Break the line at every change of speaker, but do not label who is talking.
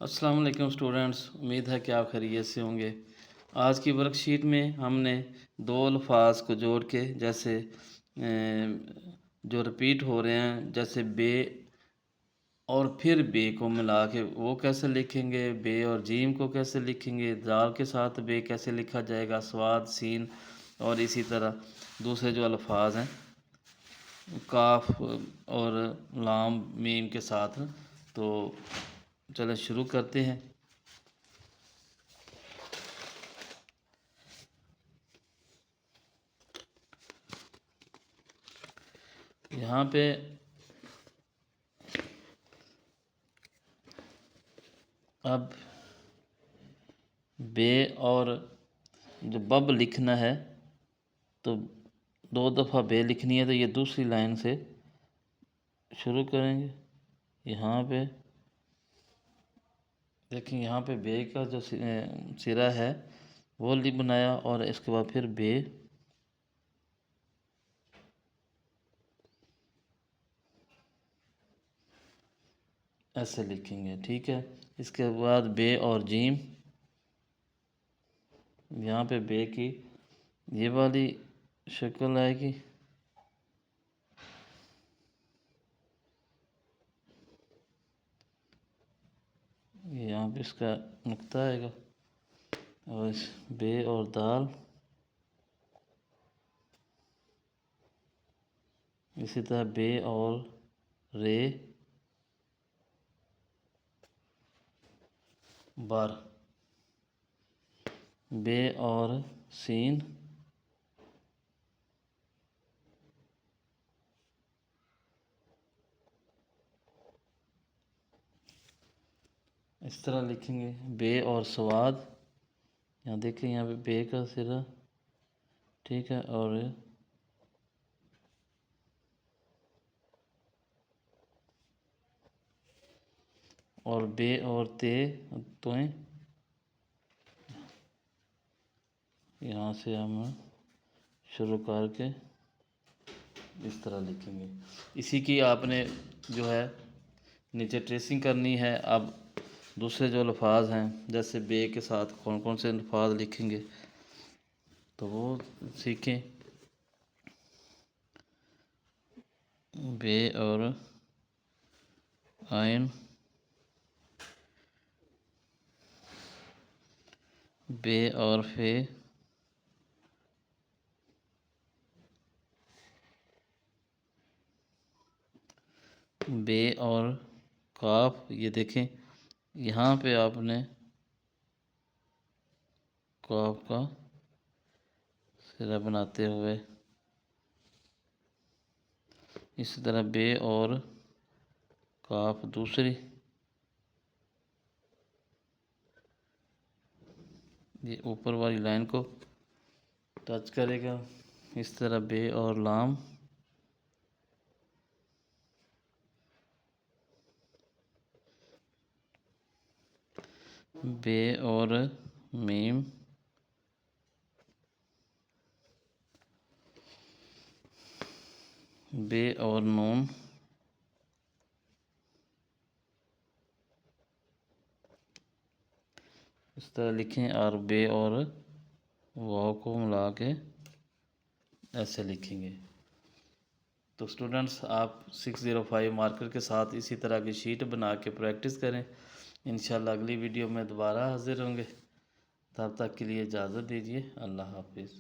السلام علیکم اسٹوڈنٹس، امید ہے کہ آپ خیریت سے ہوں گے۔ آج کی ورک شیٹ میں ہم نے دو الفاظ کو جوڑ کے جیسے جو رپیٹ ہو رہے ہیں جیسے بے اور پھر بے کو ملا کے وہ کیسے لکھیں گے، بے اور جیم کو کیسے لکھیں گے، دال کے ساتھ بے کیسے لکھا جائے گا، سواد سین، اور اسی طرح دوسرے جو الفاظ ہیں کاف اور لام میم کے ساتھ۔ تو چلیں شروع کرتے ہیں۔ یہاں پہ اب بے اور جو بب لکھنا ہے تو دو دفعہ بے لکھنی ہے، تو یہ دوسری لائن سے شروع کریں گے۔ یہاں پہ دیکھیں، یہاں پہ بے کا جو سرا ہے وہ بنایا اور اس کے بعد پھر بے، ایسے لکھیں گے، ٹھیک ہے۔ اس کے بعد بے اور جیم، یہاں پہ بے کی یہ والی شکل آئے گی، یہاں پہ اس کا نقطہ آئے گا، اور بے اور دال اسی طرح بے اور رے بار، بے اور سین اس طرح لکھیں گے۔ بے اور سواد، یہاں دیکھیں یہاں پہ بے کا سرا، ٹھیک ہے، اور بے اور تے توئیں، یہاں سے ہم شروع کر کے اس طرح لکھیں گے۔ اسی کی آپ نے جو ہے نیچے ٹریسنگ کرنی ہے۔ اب دوسرے جو الفاظ ہیں جیسے بے کے ساتھ کون کون سے الفاظ لکھیں گے تو وہ سیکھیں۔ بے اور آئن، بے اور فے، بے اور کاف، یہ دیکھیں یہاں پہ آپ نے کاف کا سرا بناتے ہوئے اسی طرح بے اور کاف دوسری، یہ اوپر والی لائن کو ٹچ کرے گا، اس طرح بے اور لام، بے اور میم، بے اور نون، اس طرح لکھیں، اور بے اور واو کو ملا کے ایسے لکھیں گے۔ تو سٹوڈنٹس آپ 605 مارکر کے ساتھ اسی طرح کی شیٹ بنا کے پریکٹس کریں۔ انشاءاللہ اگلی ویڈیو میں دوبارہ حاضر ہوں گے، تب تک کے لیے اجازت دیجیے۔ اللہ حافظ۔